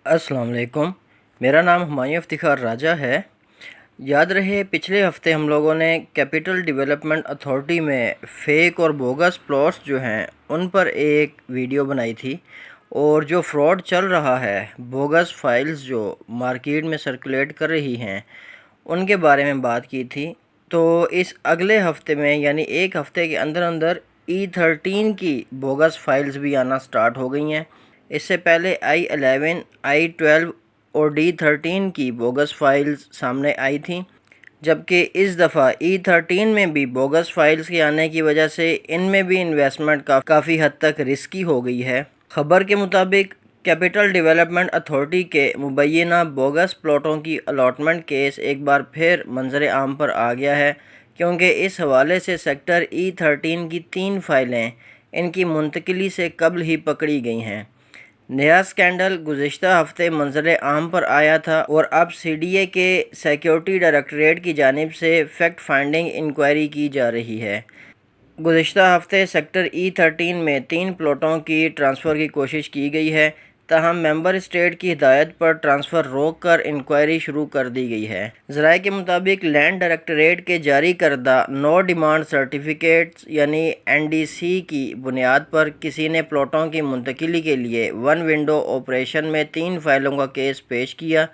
अस्सलाम वालेकुम। मेरा नाम हुमायूं इफ्तिखार राजा है। याद रहे पिछले हफ्ते हम लोगों ने कैपिटल डेवलपमेंट अथॉरिटी में फ़ेक और बोगस प्लॉट्स जो हैं उन पर एक वीडियो बनाई थी, और जो फ्रॉड चल रहा है, बोगस फाइल्स जो मार्केट में सर्कुलेट कर रही हैं उनके बारे में बात की थी। तो इस अगले हफ्ते में यानी एक हफ्ते के अंदर अंदर E13 की बोगस फाइल्स भी आना स्टार्ट हो गई हैं। इससे पहले I11, I12 और D13 की बोगस फाइल्स सामने आई थी, जबकि इस दफ़ा E13 में भी बोगस फाइल्स के आने की वजह से इनमें भी इन्वेस्टमेंट काफ़ी हद तक रिस्की हो गई है। खबर के मुताबिक कैपिटल डेवलपमेंट अथॉरिटी के मुबैना बोगस प्लॉटों की अलॉटमेंट केस एक बार फिर मंजर आम पर आ गया है, क्योंकि इस हवाले से सेक्टर E13 की 3 फाइलें इनकी मुंतकिली से कबल ही पकड़ी गई हैं। नया स्कैंडल गुज़िश्ता हफ्ते मंजर आम पर आया था, और अब CDA के सिक्योरिटी डायरेक्टरेट की जानिब से फैक्ट फाइंडिंग इंक्वायरी की जा रही है। गुज़िश्ता हफ्ते सेक्टर E13 में 3 प्लॉटों की ट्रांसफ़र की कोशिश की गई है, ताहम मेंबर स्टेट की हिदायत पर ट्रांसफ़र रोक कर इंक्वायरी शुरू कर दी गई है। ज़राए के मुताबिक लैंड डायरेक्टरेट के जारी करदा नो डिमांड सर्टिफिकेट्स यानी NDC की बुनियाद पर किसी ने प्लॉटों की मुंतकिली के लिए वन विंडो ऑपरेशन में 3 फाइलों का केस पेश किया।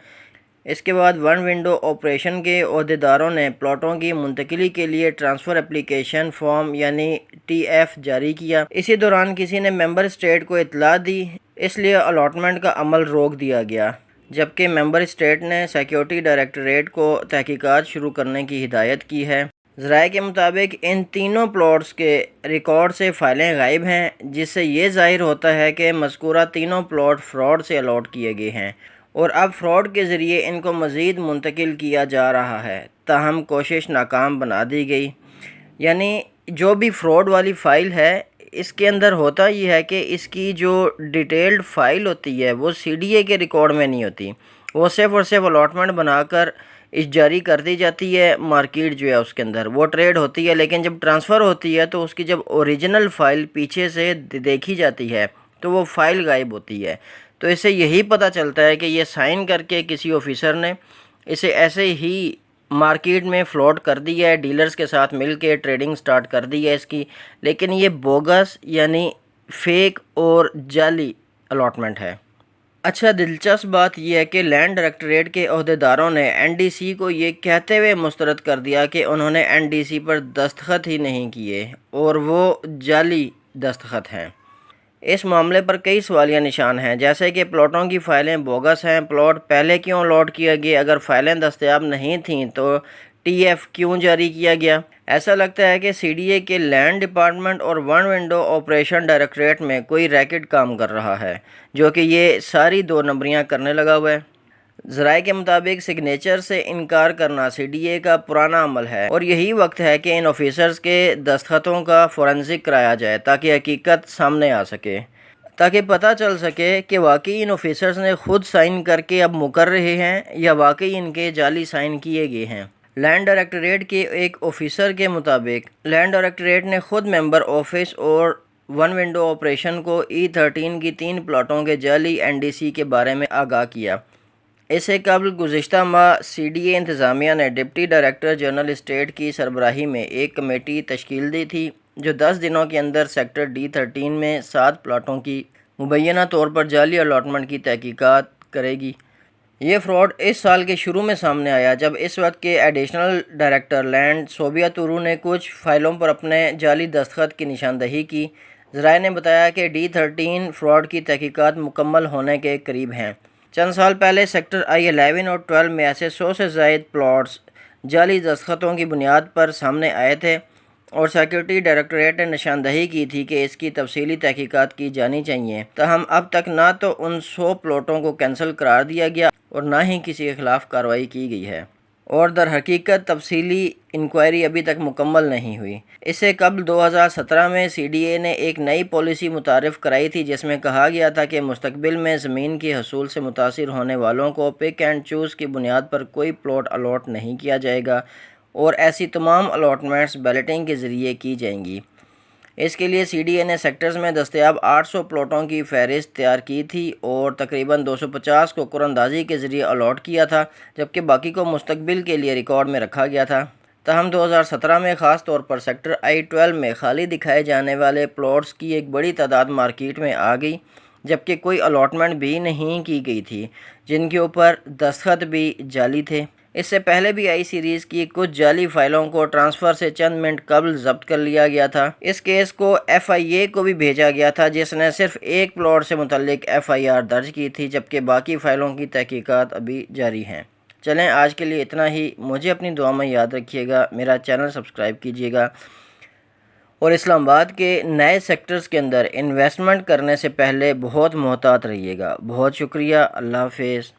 इसके बाद वन विंडो ऑपरेशन के अहदेदारों ने प्लॉटों की मुंतकिली के लिए ट्रांसफ़र एप्लीकेशन फॉर्म यानी TF जारी किया। इसी दौरान किसी ने मेंबर स्टेट को इतला दी, इसलिए अलॉटमेंट का अमल रोक दिया गया, जबकि मेंबर स्टेट ने सिक्योरिटी डायरेक्टरेट को तहकीकात शुरू करने की हिदायत की है। ज़राए के मुताबिक इन तीनों प्लॉट्स के रिकॉर्ड से फ़ाइलें गायब हैं, जिससे ये ज़ाहिर होता है कि मज़कूरा तीनों प्लॉट फ्रॉड से अलॉट किए गए हैं और अब फ्रॉड के ज़रिए इनको मज़ीद मुंतकिल किया जा रहा है, ताहम कोशिश नाकाम बना दी गई। यानी जो भी फ्रॉड वाली फ़ाइल है, इसके अंदर होता ये है कि इसकी जो डिटेल्ड फ़ाइल होती है वो CDA के रिकॉर्ड में नहीं होती, वो सिर्फ़ और सिर्फ अलॉटमेंट बनाकर इस जारी कर दी जाती है। मार्केट जो है उसके अंदर वो ट्रेड होती है, लेकिन जब ट्रांसफ़र होती है तो उसकी जब ओरिजिनल फ़ाइल पीछे से देखी जाती है तो वो फ़ाइल गायब होती है। तो इससे यही पता चलता है कि ये साइन करके किसी ऑफिसर ने इसे ऐसे ही मार्केट में फ्लोट कर दिया है, डीलर्स के साथ मिल के ट्रेडिंग स्टार्ट कर दी है इसकी, लेकिन ये बोगस यानी फ़ेक और जाली अलॉटमेंट है। अच्छा, दिलचस्प बात यह है कि लैंड डायरेक्टरेट के अहदेदारों ने NDC को ये कहते हुए मुस्तरद कर दिया कि उन्होंने NDC पर दस्तखत ही नहीं किए और वो जाली दस्तखत हैं। इस मामले पर कई सवालिया निशान हैं, जैसे कि प्लॉटों की फ़ाइलें बोगस हैं, प्लॉट पहले क्यों अलॉट किया गया, अगर फ़ाइलें दस्तयाब नहीं थीं तो TF क्यों जारी किया गया। ऐसा लगता है कि CDA के लैंड डिपार्टमेंट और वन विंडो ऑपरेशन डायरेक्टरेट में कोई रैकेट काम कर रहा है, जो कि ये सारी 2 नंबरियाँ करने लगा हुआ है। ज़राए के मुताबिक सिग्नेचर से इनकार करना CDA का पुराना अमल है, और यही वक्त है कि इन ऑफिसर्स के दस्तखतों का फोरेंसिक कराया जाए ताकि हकीकत सामने आ सके, ताकि पता चल सके कि वाकई इन ऑफिसर्स ने खुद साइन करके अब मुकर रहे हैं या वाकई इनके जाली साइन किए गए हैं। लैंड डायरेक्टरेट के एक ऑफिसर के मुताबिक लैंड डायरेक्टरेट ने खुद मेंबर ऑफिस और वन विंडो ऑपरेशन को E13 की 3 प्लॉटों के जाली NDC के बारे में आगाह किया। इससे कबल गुज़िश्ता माह CDA इंतज़ामिया ने डिप्टी डायरेक्टर जनरल स्टेट की सरबराही में एक कमेटी तश्कील दी थी, जो 10 दिनों के अंदर सेक्टर D13 में 7 प्लाटों की मुबैना तौर पर जाली अलॉटमेंट की तहकीकात करेगी। ये फ्रॉड इस साल के शुरू में सामने आया, जब इस वक्त के एडिशनल डायरेक्टर लैंड सोबिया तुरू ने कुछ फ़ाइलों पर अपने जाली दस्तखत की निशानदही की। ज़राए ने बताया कि D13 फ्रॉड की तहकीकात मुकम्मल होने के करीब हैं। चंद साल पहले सेक्टर I11 और 12 में ऐसे 100 से ज़ायद प्लॉट्स जाली दस्तखतों की बुनियाद पर सामने आए थे, और सिक्योरिटी डायरेक्टरेट ने निशानदही की थी कि इसकी तफसीली तहकीकात की जानी चाहिए। ताहम अब तक ना तो उन 100 प्लॉटों को कैंसिल करार दिया गया और ना ही किसी के खिलाफ कार्रवाई की गई है, और दर हकीकत तफसीली इंक्वायरी अभी तक मुकम्मल नहीं हुई। इससे कबल 2017 में CDA ने एक नई पॉलिसी मुतारिफ़ कराई थी, जिसमें कहा गया था कि मुस्तकबिल में ज़मीन के हसूल से मुतासिर होने वालों को पिक एंड चूज़ की बुनियाद पर कोई प्लॉट अलॉट नहीं किया जाएगा, और ऐसी तमाम अलॉटमेंट्स बैलेटिंग के ज़रिए की जाएंगी। اس کے لیے CDA نے سیکٹرز میں دستیاب 800 پلاٹوں کی فہرست تیار کی تھی اور تقریباً 250 کو قراردادی کے ذریعے الاٹ کیا تھا، جبکہ باقی کو مستقبل کے لیے ریکارڈ میں رکھا گیا تھا۔ تاہم 2017 میں خاص طور پر سیکٹر I-12 میں خالی دکھائے جانے والے پلاٹس کی ایک بڑی تعداد مارکیٹ میں آ گئی، جبکہ کوئی الاٹمنٹ بھی نہیں کی گئی تھی، جن کے اوپر دستخط بھی جعلی تھے۔ اس سے پہلے بھی I سیریز کی کچھ جعلی فائلوں کو ٹرانسفر سے چند منٹ قبل ضبط کر لیا گیا تھا۔ اس کیس کو FIA کو بھی بھیجا گیا تھا، جس نے صرف ایک پلاٹ سے متعلق FIR درج کی تھی، جبکہ باقی فائلوں کی تحقیقات ابھی جاری ہیں۔ چلیں آج کے لیے اتنا ہی۔ مجھے اپنی دعا میں یاد رکھیے گا، میرا چینل سبسکرائب کیجیے گا اور اسلام آباد کے نئے سیکٹرز کے اندر انویسٹمنٹ کرنے سے پہلے بہت محتاط رہیے گا۔ بہت شکریہ، اللہ حافظ۔